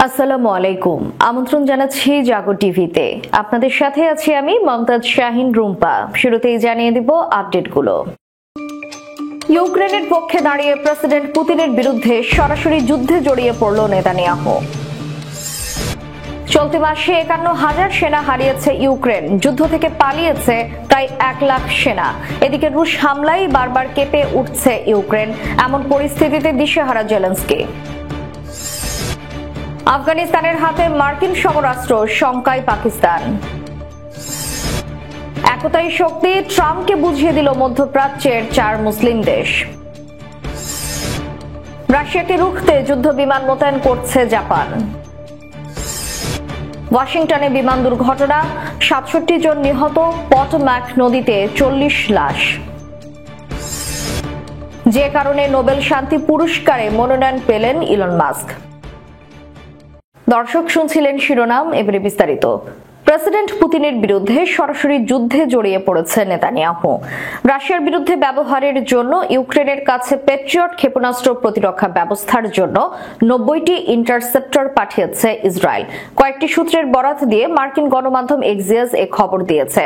আসসালামু আলাইকুম। আমন্ত্রণ জানাচ্ছি জাগো টিভিতে। আপনাদের সাথে আছি আমি মমতাজ শাহিন রুম্পা। শুরুতেই জানিয়ে দিব আপডেটগুলো। ইউক্রেনের পক্ষে দাঁড়িয়ে প্রেসিডেন্ট পুতিনের বিরুদ্ধে সরাসরি যুদ্ধে জড়িয়ে পড়ল নেতানিয়াহু। চলতি মাসে ৫১,০০০ সেনা হারিয়েছে ইউক্রেন। যুদ্ধ থেকে পালিয়েছে প্রায় ১ লাখ সেনা। এদিকে রুশ হামলায় বারবার কেঁপে উঠছে ইউক্রেন। এমন পরিস্থিতিতে দিশেহারা জেলেনস্কি। আফগানিস্তানের হাতে মার্কিন সমরাস্ত্র, শঙ্কায় পাকিস্তান। একতাই শক্তি, ট্রাম্পকে বুঝিয়ে দিল মধ্যপ্রাচ্যের ৪ মুসলিম দেশ। রাশিয়াকে রুখতে যুদ্ধ বিমান মোতায়েন করছে জাপান। ওয়াশিংটনে বিমান দুর্ঘটনা, ৬৭ জন নিহত, পটোম্যাক নদীতে ৪০ লাশ। যে কারণে নোবেল শান্তি পুরস্কারে মনোনয়ন পেলেন ইলন মাস্ক। দর্শক শুনছিলেন শিরোনাম, এবারে বিস্তারিত। প্রেসিডেন্ট পুতিনের বিরুদ্ধে সরাসরি যুদ্ধে জড়িয়ে পড়েছে নেতানিয়াহু। রাশিয়ার বিরুদ্ধে ব্যবহারের জন্য ইউক্রেনের কাছে প্যাট্রিয়ট ক্ষেপণাস্ত্র প্রতিরক্ষা ব্যবস্থার জন্য ৯০টি ইন্টারসেপ্টর পাঠিয়েছে ইসরায়েল। কয়েকটি সূত্রের বরাত দিয়ে মার্কিন গণমাধ্যম এক্সিয়াস এ খবর দিয়েছে।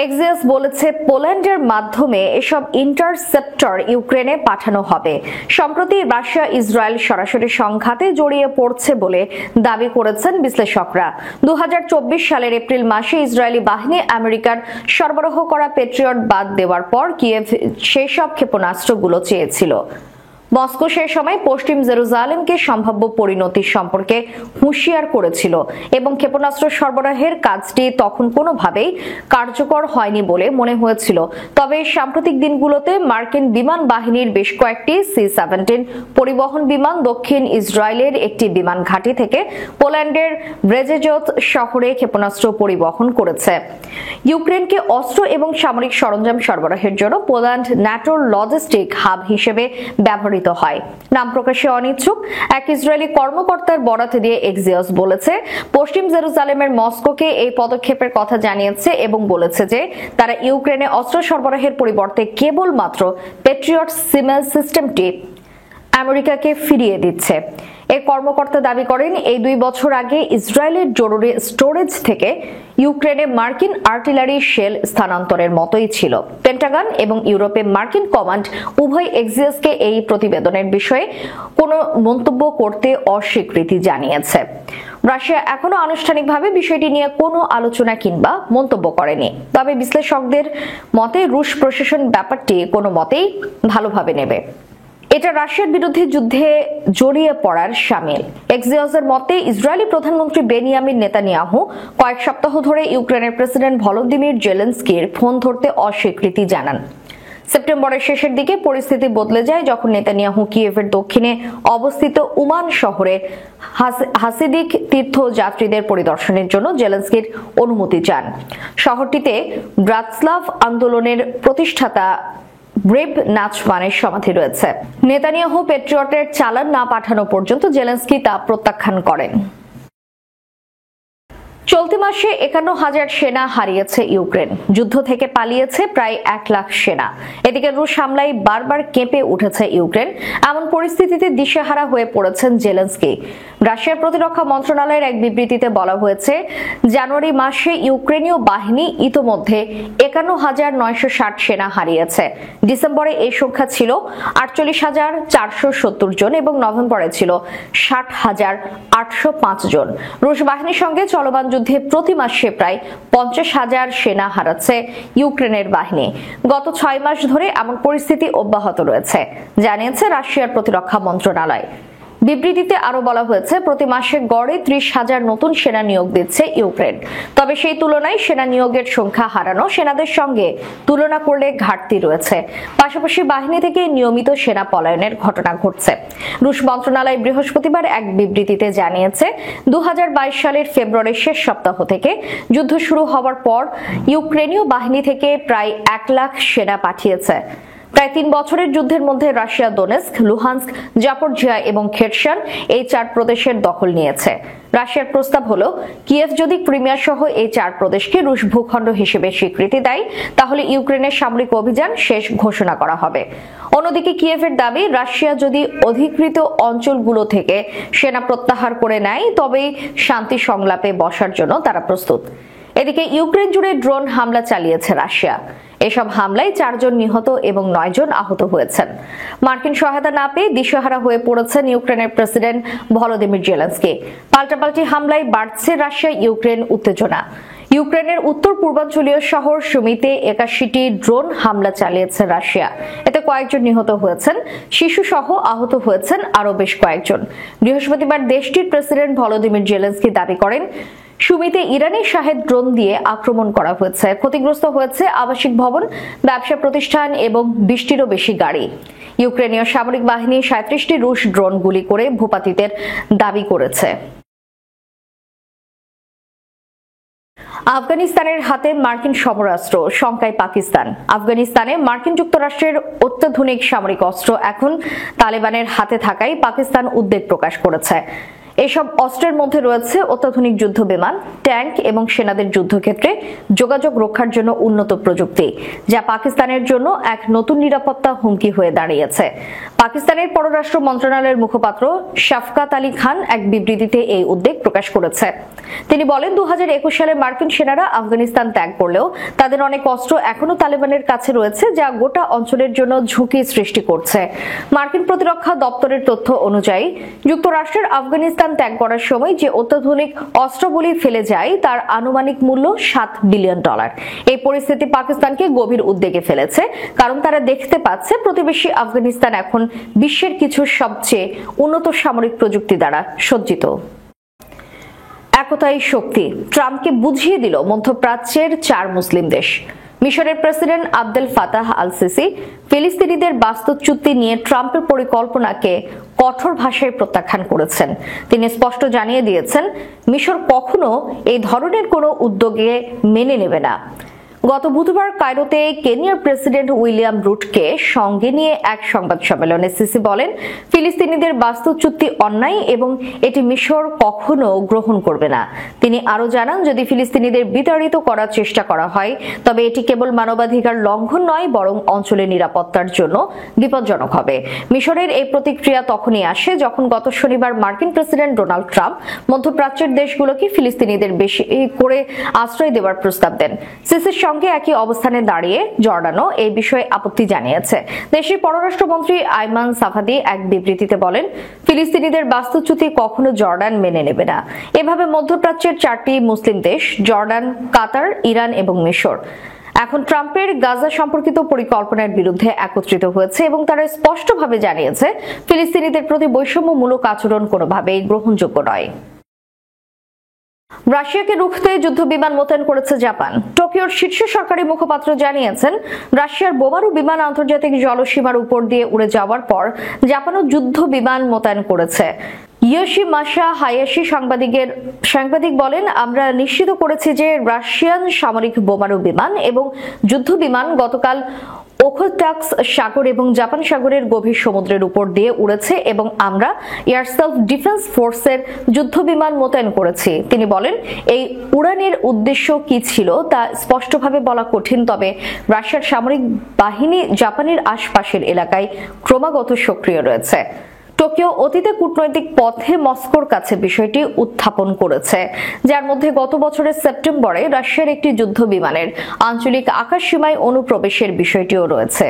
এক্সিয়াস বলেছে, পোল্যান্ডের মাধ্যমে এসব ইন্টারসেপ্টর ইউক্রেনে পাঠানো হবে। সম্প্রতি রাশিয়া ইসরায়েল সরাসরি সংঘাতে জড়িয়ে পড়ছে বলে দাবি করেছেন বিশ্লেষকরা। ২০২৪ সালের এপ্রিল মাসে ইসরায়েলি বাহিনী আমেরিকার সরবরাহ করা প্যাট্রিয়ট বাদ দেওয়ার পর কিয়েভ সেই সব ক্ষেপণাস্ত্রগুলো চেয়েছিল। মস্কো সে সময় পশ্চিম জেরুজালেমকে সম্ভাব্য পরিণতি সম্পর্কে হুঁশিয়ার করেছিল এবং ক্ষেপণাস্ত্র সরবরাহের কাজটি তখন কোনোভাবেই কার্যকর হয়নি বলে মনে হয়েছিল। তবে সাম্প্রতিক দিনগুলোতে মার্কিন বিমান বাহিনীর বেশ কয়েকটি C-17 পরিবহন বিমান দক্ষিণ ইসরায়েলের একটি বিমান ঘাঁটি থেকে পোল্যান্ডের ব্রেজেজত শহরে ক্ষেপণাস্ত্র পরিবহন করেছে। ইউক্রেনকে অস্ত্র এবং সামরিক সরঞ্জাম সরবরাহের জন্য পোল্যান্ড ন্যাটোর লজিস্টিক হাব হিসেবে ব্যবহৃত হয়। নাম প্রকাশে অনিচ্ছুক এক ইসরায়েলি কর্মকর্তার বরাত দিয়ে এক্সিয়াস বলেছে, পশ্চিম জেরুজালেমের মস্কোকে এই পদক্ষেপের কথা জানিয়েছে এবং বলেছে যে তারা ইউক্রেনে অস্ত্র সরবরাহের পরিবর্তে কেবলমাত্র প্যাট্রিয়ট সিমেল সিস্টেমটি আমেরিকাকে ফিরিয়ে দিচ্ছে। এই কর্মকর্তা দাবি করেন, এই ২ বছর আগে ইসরায়েলের জরুরি স্টোরেজ থেকে ইউক্রেনে মার্কিন আর্টিলারি শেল স্থানান্তরের মতোই ছিল। পেন্টাগন এবং ইউরোপে মার্কিন কমান্ড উভয় এক্সিয়াসকে এই প্রতিবেদনের বিষয়ে কোনো মন্তব্য করতে অস্বীকৃতি জানিয়েছে। রাশিয়া এখনো আনুষ্ঠানিকভাবে বিষয়টি নিয়ে কোনো আলোচনা কিংবা মন্তব্য করেনি। তবে বিশ্লেষকদের মতে রুশ প্রশাসন ব্যাপারটি কোনো মতেই ভালোভাবে নেবে। এটা রাশিয়ার বিরুদ্ধে যুদ্ধে জড়িয়ে পড়ার শামিল। এক্সিয়াসের মতে ইসরায়েলি প্রধানমন্ত্রী বেনিয়ামিন নেতানিয়াহু কয়েক সপ্তাহ ধরে ইউক্রেনের প্রেসিডেন্ট ভলোদিমির জেলেনস্কির ফোন ধরতে অস্বীকৃতি জানান। সেপ্টেম্বরের শেষের দিকে পরিস্থিতি বদলে যায় যখন নেতানিয়াহু কিয়েভের দক্ষিণে অবস্থিত উমান শহরে হাসিদিক তীর্থযাত্রীদের পরিদর্শনের জন্য জেলেনস্কির অনুমতি চান। শহরটিতে ব্রাতস্লাভ আন্দোলনের প্রতিষ্ঠাতা ব্রেভ নাচমানের সমাধি রয়েছে। নেতানিয়াহু প্যাট্রিয়টের চালান না পাঠানো পর্যন্ত জেলেনস্কি তা প্রত্যাখ্যান করেন। চলতি মাসে ৫১,০০০ সেনা হারিয়েছে ইউক্রেন। যুদ্ধ থেকে পালিয়েছে প্রায় ১ লাখ সেনা। এদিকে রুশ হামলায় বারবার কেঁপে উঠেছে ইউক্রেন। এমন পরিস্থিতিতে দিশেহারা হয়ে পড়েছেন জেলেনস্কি। রাশিয়ার প্রতিরক্ষা মন্ত্রণালয়ের এক বিবৃতিতে বলা হয়েছে, জানুয়ারি মাসে ইউক্রেনীয় বাহিনী ইতোমধ্যে ৫১,৯৬০ সেনা হারিয়েছে। ডিসেম্বরে এই সংখ্যা ছিল ৪৮,৪৭০ জন এবং নভেম্বরে ছিল ৬০,৮০৫ জন। রুশ বাহিনীর সঙ্গে চলমান যুদ্ধে প্রতি মাসে প্রায় ৫০,০০০ সেনা হারাচ্ছে ইউক্রেনের বাহিনী। গত ৬ মাস ধরে এমন পরিস্থিতি অব্যাহত রয়েছে, জানিয়েছে রাশিয়ার প্রতিরক্ষা মন্ত্রণালয়। বিবৃতিতে আরো বলা হয়েছে, প্রতি মাসে গড়ে ৩০,০০০ নতুন সেনা নিয়োগ দিচ্ছে ইউক্রেন। তবে সেই তুলনায় সেনা নিয়োগের সংখ্যা হারানো সেনাদের সঙ্গে তুলনা করলে ঘাটতি রয়েছে। পাশাপাশি বাহিনী থেকে নিয়মিত সেনা পলায়নের ঘটনা ঘটছে। রুশ মন্ত্রণালয় বৃহস্পতিবার এক বিবৃতিতে জানিয়েছে, ২০২২ সালের ফেব্রুয়ারির শেষ সপ্তাহ থেকে যুদ্ধ শুরু হওয়ার পর ইউক্রেনীয় বাহিনী থেকে প্রায় ১ লাখ সেনা পাঠিয়েছে। প্রায় ৩ বছরের যুদ্ধের মধ্যে রাশিয়া দোনেস্ক, লুহান্স্ক, জাপোরজিয়া এবং খেরসন এই ৪ প্রদেশের দখল নিয়েছে। রাশিয়ার প্রস্তাব হলো কিয়েভ যদি ক্রিমিয়া সহ এই 4 প্রদেশকে রুশ ভূখণ্ড হিসেবে স্বীকৃতি দেয় তাহলে ইউক্রেনের সামরিক অভিযান শেষ ঘোষণা করা হবে। অন্যদিকে কিয়েভের দাবি রাশিয়া যদি অধিকৃত অঞ্চলগুলো থেকে সেনা প্রত্যাহার করে নেয় তবেই শান্তি সংলাপে বসার জন্য তারা প্রস্তুত। এদিকে ইউক্রেন জুড়ে ড্রোন হামলা চালিয়েছে রাশিয়া। এসব হামলায় 4 জন নিহত এবং 9 জন আহত হয়েছেন। মার্কিন সহায়তা না পেয়ে দিশেহারা হয়ে পড়েছেন ইউক্রেনের প্রেসিডেন্ট ভলোদিমির জেলেনস্কি। পাল্টাপাল্টি হামলায় বাড়ছে রাশিয়া ইউক্রেন উত্তেজনা। ইউক্রেনের উত্তর পূর্বাঞ্চলীয় শহর সুমিতে 81টি ড্রোন হামলা চালিয়েছে রাশিয়া। এতে কয়েকজন নিহত হয়েছেন, শিশু সহ আহত হয়েছেন আরো বেশ কয়েকজন। বৃহস্পতিবার দেশটির প্রেসিডেন্ট ভলোদিমির জেলেনস্কি দাবি করেন সুমিতে ইরানি শাহেদ ড্রোন দিয়ে আক্রমণ করা হয়েছে। ক্ষতিগ্রস্ত হয়েছে আবাসিক ভবন, ব্যবসা প্রতিষ্ঠান এবং 20টিরও বেশি গাড়ি। ইউক্রেনীয় সামরিক বাহিনী 37টি রুশ ড্রোন গুলি করে ভূপাতিতের দাবি করেছে। আফগানিস্তানের হাতে মার্কিন সমরাস্ত্র, শঙ্কায় পাকিস্তান। আফগানিস্তানে মার্কিন যুক্তরাষ্ট্রের অত্যাধুনিক সামরিক অস্ত্র এখন তালেবানের হাতে থাকায় পাকিস্তান উদ্বেগ প্রকাশ করেছে। এসব অস্ত্রের মধ্যে রয়েছে অত্যাধুনিক যুদ্ধ বিমান, ট্যাঙ্ক এবং সেনাদের যুদ্ধক্ষেত্রে যোগাযোগ রক্ষার জন্য উন্নত প্রযুক্তি, যা পাকিস্তানের জন্য এক নতুন নিরাপত্তা হুমকি হয়ে দাঁড়িয়েছে। পাকিস্তানের পররাষ্ট্র মন্ত্রণালয়ের মুখপাত্র শাফকাত আলী খান এক বিবৃতিতে এই উদ্বেগ প্রকাশ করেছে। তিনি বলেন 2021 সালে মার্কিন সেনারা আফগানিস্তান ত্যাগ করলেও তাদের অনেক অস্ত্র এখনো তালেবানের কাছে রয়েছে, যা গোটা অঞ্চলের জন্য ঝুঁকি সৃষ্টি করছে। মার্কিন প্রতিরক্ষা দপ্তরের তথ্য অনুযায়ী যুক্তরাষ্ট্রের আফগানিস্তান ত্যাগ করার সময় যে অত্যাধুনিক অস্ত্রগুলি ফেলে যায় তার আনুমানিক মূল্য $7 বিলিয়ন। এই পরিস্থিতি পাকিস্তানকে গভীর উদ্বেগে ফেলেছে, কারণ তারা দেখতে পাচ্ছে প্রতিবেশী আফগানিস্তান এখন বিশ্বের কিছু সবচেয়ে উন্নত সামরিক প্রযুক্তি দ্বারা সজ্জিত। একতাই শক্তি, ট্রাম্পকে বুঝিয়ে দিল মধ্যপ্রাচ্যের 4 মুসলিম দেশ। মিশরের president Abdel Fattah al Sisi ফিলিস্তিনিদের বাস্তুচ্যুতি নিয়ে ট্রাম্পের পরিকল্পনাকে কঠোর ভাষায় প্রত্যাখ্যান করেছেন। তিনি স্পষ্ট জানিয়ে দিয়েছেন মিশর কখনো এই ধরনের কোনো উদ্যোগে মেনে নেবে না। গত বুধবার কায়রোতে কেনিয়ার প্রেসিডেন্ট উইলিয়াম রুটকে সঙ্গে নিয়ে এক সংবাদ সম্মেলনে সিসি বলেন ফিলিস্তিনিদের বাস্তুচ্যুতি অন্যায় এবং এটি মিশর কখনো গ্রহণ করবে না। তিনি আরো জানান যদি ফিলিস্তিনিদের বিতাড়িত করার চেষ্টা করা হয় তবে এটি কেবল মানবাধিকার লঙ্ঘন নয় বরং অঞ্চলের নিরাপত্তার জন্য বিপজ্জনক হবে। মিশরের এই প্রতিক্রিয়া তখনই আসে যখন গত শনিবার মার্কিন প্রেসিডেন্ট ডোনাল্ড ট্রাম্প মধ্যপ্রাচ্যের দেশগুলোকে ফিলিস্তিনিদের বেশি করে আশ্রয় দেওয়ার প্রস্তাব দেন। সিসির সঙ্গে একই অবস্থানে দাঁড়িয়ে জর্ডানও এই বিষয়ে আপত্তি জানিয়েছে। দেশটির পররাষ্ট্রমন্ত্রী আইমান সাফাদি এক বিবৃতিতে বলেন ফিলিস্তিনিদের বাস্তুচ্যুতি কখনো জর্ডান মেনে নেবে না। এভাবে মধ্যপ্রাচ্যের 4টি মুসলিম দেশ জর্ডান, কাতার, ইরান এবং মিশর এখন ট্রাম্পের গাজা সম্পর্কিত পরিকল্পনার বিরুদ্ধে একত্রিত হয়েছে এবং তারা স্পষ্টভাবে জানিয়েছে ফিলিস্তিনিদের প্রতি বৈষম্যমূলক আচরণ কোনোভাবেই গ্রহণযোগ্য নয়। রাশিয়াকে রুখতে যুদ্ধ বিমান মোতায়েন করেছে জাপান। টোকিওর শীর্ষ সরকারি মুখপাত্র জানিয়েছেন রাশিয়ার বোমারু বিমান আন্তর্জাতিক জলসীমার উপর দিয়ে উড়ে যাওয়ার পর জাপানও যুদ্ধ বিমান মোতায়েন করেছে। ইয়োশিমাসা হায়াশি সাংবাদিক বলেন আমরা নিশ্চিত করেছি যে রাশিয়ান সামরিক বোমারু বিমান এবং যুদ্ধ বিমান গতকাল ওখোটাক্স সাগর এবং জাপান সাগরের গভীর সমুদ্রের উপর দিয়ে উড়েছে এবং আমরা এয়ার সেলফ ডিফেন্স ফোর্সের যুদ্ধ বিমান মোতায়েন করেছি। তিনি বলেন এই উড়ানের উদ্দেশ্য কি ছিল তা স্পষ্টভাবে বলা কঠিন, তবে রাশিয়ার সামরিক বাহিনী জাপানের আশপাশের এলাকায় ক্রমাগত সক্রিয় রয়েছে। টোকিও অতীতে কূটনৈতিক পথে মস্কোর কাছে বিষয়টি উত্থাপন করেছে, যার মধ্যে গত বছরের সেপ্টেম্বরে রাশিয়ার একটি যুদ্ধ বিমানের আঞ্চলিক আকাশসীমায় অনুপ্রবেশের বিষয়টিও রয়েছে,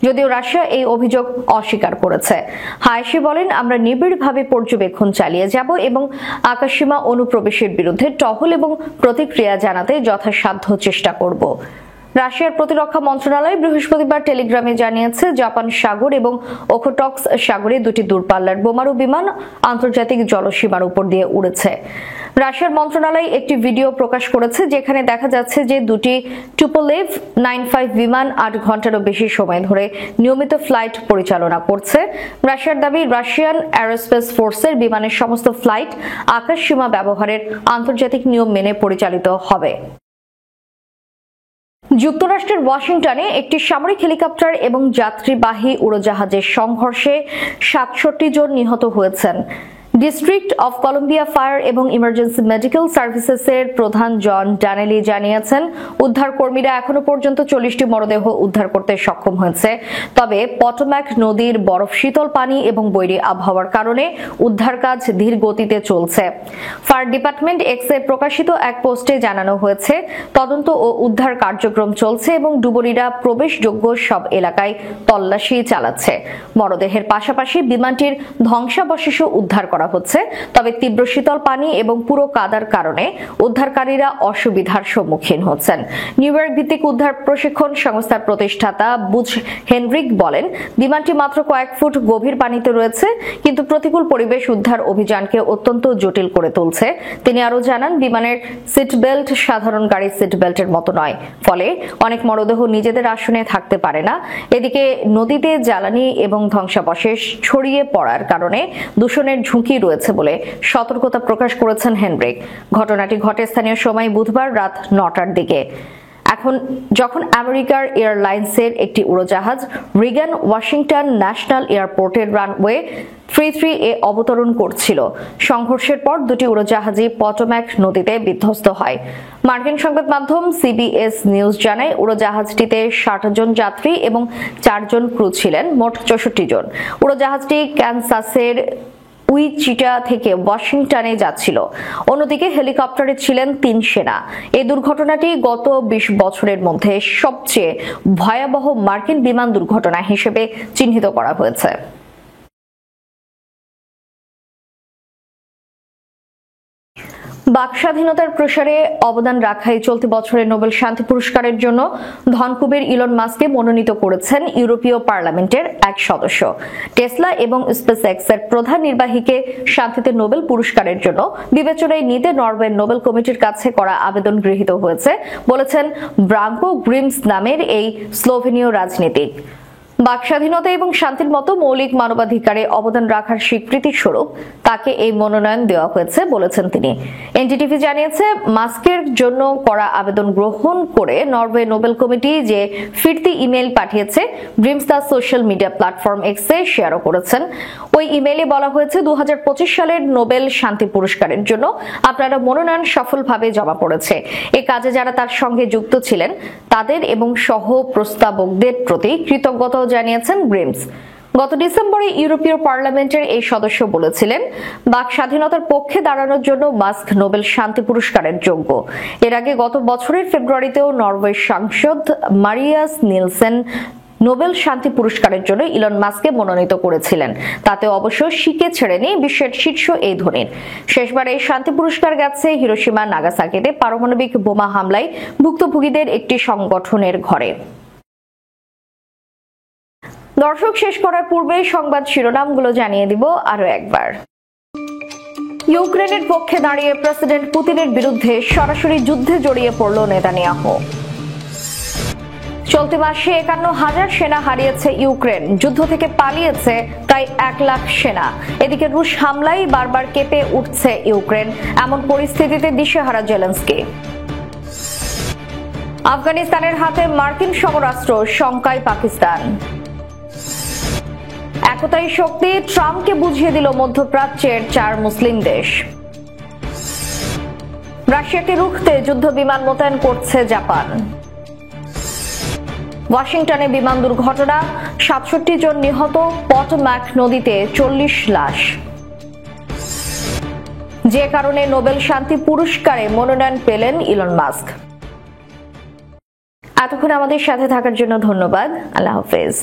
যদিও রাশিয়া এই অভিযোগ অস্বীকার করেছে। হায়াশি বলেন আমরা নিবিড়ভাবে পর্যবেক্ষণ চালিয়ে যাব এবং আকাশসীমা অনুপ্রবেশের বিরুদ্ধে টহল এবং প্রতিক্রিয়া জানাতে যথাসাধ্য চেষ্টা করব। রাশিয়ার প্রতিরক্ষা মন্ত্রণালয় বৃহস্পতিবার টেলিগ্রামে জানিয়েছে জাপান সাগর এবং ওখোটক্স সাগরে 2টি দূরপাল্লার বোমারু বিমান আন্তর্জাতিক জলসীমার উপর দিয়ে উড়েছে। রাশিয়ার মন্ত্রণালয় একটি ভিডিও প্রকাশ করেছে যেখানে দেখা যাচ্ছে যে 2টি টুপোলেভ 95 বিমান 8 ঘন্টারও বেশি সময় ধরে নিয়মিত ফ্লাইট পরিচালনা করছে। রাশিয়ার দাবি রাশিয়ান এরোস্পেস ফোর্সের বিমানের সমস্ত ফ্লাইট আকাশসীমা ব্যবহারের আন্তর্জাতিক নিয়ম মেনে পরিচালিত হবে। যুক্তরাষ্ট্রের ওয়াশিংটনে একটি সামরিক হেলিকপ্টার এবং যাত্রীবাহী উড়োজাহাজের সংঘর্ষে 67 জন নিহত হয়েছেন। ডিস্ট্রিক্ট অফ কলম্বিয়া ফায়ার এবং ইমার্জেন্সি মেডিকেল সার্ভিসেসের প্রধান জন ড্যানেলি জানিয়েছেন, উদ্ধার কর্মীরা এখনো পর্যন্ত 40টি মরদেহ উদ্ধার করতে সক্ষম হয়েছে। তবে পটোম্যাক নদীর বরফ শীতল পানি এবং বৈরী আবহাওয়ার কারণে উদ্ধার কাজ ধীর গতিতে চলছে। ফায়ার ডিপার্টমেন্ট এক্সে প্রকাশিত এক পোস্টে জানানো হয়েছে, তদন্ত ও উদ্ধার কার্যক্রম চলছে এবং ডুবুরিরা প্রবেশযোগ্য সব এলাকায় তল্লাশি চালাচ্ছে। মরদেহের পাশাপাশি বিমানটির ধ্বংসাবশেষও উদ্ধার করা হচ্ছে। তবে তীব্র শীতল পানি এবং পুরো কাদার কারণে উদ্ধারকারীরা অসুবিধার সম্মুখীন হচ্ছেন। নিউ ইয়র্ক ভিত্তিক উদ্ধার প্রশিক্ষণ সংস্থার প্রতিষ্ঠাতা বুচ হেনরিক বলেন, বিমানটি মাত্র কয়েক ফুট গভীর পানিতে রয়েছে, কিন্তু প্রতিকূল পরিবেশ উদ্ধার অভিযানকে অত্যন্ত জটিল করে তুলছে। তিনি আরো জানান, বিমানের সিট বেল্ট সাধারণ গাড়ির সিট বেল্টের মতো নয়, ফলে অনেক মরদেহ নিজেদের আসনে থাকতে পারে না। এদিকে নদীতে জ্বালানি এবং ধ্বংসাবশেষ ছড়িয়ে পড়ার কারণে দূষণের ঝুঁকি রয়েছে বলে সতর্কতা প্রকাশ করেছেন হেনরিক। ঘটনাটি ঘটে স্থানীয় সময় বুধবার রাত 9টার দিকে। যখন আমেরিকার এয়ারলাইন্সের একটি উড়োজাহাজ রিগান ওয়াশিংটন ন্যাশনাল এয়ারপোর্টের রানওয়ে 33 এ অবতরণ করছিল। সংঘর্ষের পর দুটি উড়োজাহাজই পটোম্যাক নদীতে বিধ্বস্ত হয়। মার্কিন সংবাদ মাধ্যম সিবিএস নিউজ জানায়, উড়োজাহাজটিতে 60 জন যাত্রী এবং 4 জন ক্রু ছিলেন, মোট 64 জন। উড়োজাহাজটি ক্যানসাসের উইচিটা থেকে ওয়াশিংটনে যাচ্ছিল। অন্যদিকে হেলিকপ্টারে ছিলেন 3 সেনা। এই দুর্ঘটনাটি গত 20 বছরের মধ্যে সবচেয়ে ভয়াবহ মার্কিন বিমান দুর্ঘটনা হিসেবে চিহ্নিত করা হয়েছে। বাক স্বাধীনতার প্রসারে অবদান রাখায় চলতি বছরের নোবেল শান্তি পুরস্কারের জন্য ধনকুবের ইলন মাস্ককে মনোনীত করেছেন ইউরোপীয় পার্লামেন্টের এক সদস্য। টেসলা এবং স্পেসএক্সের প্রধান নির্বাহীকে শান্তিতে নোবেল পুরস্কারের জন্য বিবেচনায় নিতে নরওয়ে নোবেল কমিটির কাছে করা আবেদন গৃহীত হয়েছে বলেছেন ব্রাঙ্কো গ্রিমস নামের এই স্লোভেনীয় রাজনীতিক। বাক স্বাধীনতা এবং শান্তির মতো মৌলিক মানবাধিকারে অবদান রাখার স্বীকৃতি স্বরূপ তাকে এই মনোনয়ন দেওয়া হয়েছে বলেছেন তিনি। এনডিটিভি জানিয়েছে, মাস্কের জন্য করা আবেদন গ্রহণ করে নরওয়ে নোবেল কমিটি যে ফিরতি ইমেল পাঠিয়েছে, গ্রিমস তার সোশ্যাল মিডিয়া প্ল্যাটফর্ম এক্সে শেয়ারও করেছেন। ওই ইমেইলে বলা হয়েছে, 2025 সালের নোবেল শান্তি পুরস্কারের জন্য আপনারা মনোনয়ন সফলভাবে জমা পড়েছে। এই কাজে যারা তার সঙ্গে যুক্ত ছিলেন তাদের এবং সহ প্রস্তাবকদের প্রতি কৃতজ্ঞতা জানিয়েছেন গ্রিমস। গত ডিসেম্বরে ইউরোপীয় পার্লামেন্টের এই সদস্য বলেছিলেন, বাক স্বাধীনতার পক্ষে দাঁড়ানোর জন্য মাস্ক নোবেল শান্তি পুরস্কারের যোগ্য। এর আগে গত বছরের ফেব্রুয়ারিতেও নরওয়ের সাংসদ মারিয়াস নিলসেন নোবেল শান্তি পুরস্কারের জন্য ইলন মাস্ককে মনোনীত করেছিলেন। তাতে অবশ্য শিকে ছেড়েনি বিশ্বের শীর্ষ এই ধনীর। শেষবার এই শান্তি পুরস্কার গেছে হিরোশিমা নাগাসাকিতে পারমাণবিক বোমা হামলায় ভুক্তভোগীদের একটি সংগঠনের ঘরে। দর্শক, শেষ করার পূর্বে সংবাদ শিরোনামগুলো জানিয়ে দিব আরো একবার। ইউক্রেনের পক্ষে দাঁড়িয়ে প্রেসিডেন্ট পুতিনের বিরুদ্ধে সরাসরি যুদ্ধে জড়িয়ে পড়ল নেতানিয়াহু। চলতি মাসে 51,000 সেনা হারিয়েছে ইউক্রেন, যুদ্ধ থেকে পালিয়েছে প্রায় 1 লাখ সেনা। এদিকে রুশ হামলায় বারবার কেঁপে উঠছে ইউক্রেন, এমন পরিস্থিতিতে দিশেহারা জেলেনস্কি। আফগানিস্তানের হাতে মার্কিন সমরাস্ত্র, শঙ্কায় পাকিস্তান। একতাই শক্তি, ট্রাম্পকে বুঝিয়ে দিল মধ্যপ্রাচ্যের 4 মুসলিম দেশ। রাশিয়াকে রুখতে যুদ্ধ বিমান মোতায়েন করছে জাপান। ওয়াশিংটনে বিমান দুর্ঘটনা, 67 জন নিহত, পটোম্যাক নদীতে 40 লাশ। যে কারণে নোবেল শান্তি পুরস্কারে মনোনয়ন পেলেন ইলন মাস্ক। এতক্ষণ আমাদের সাথে থাকার জন্য ধন্যবাদ। আল্লাহ হাফেজ।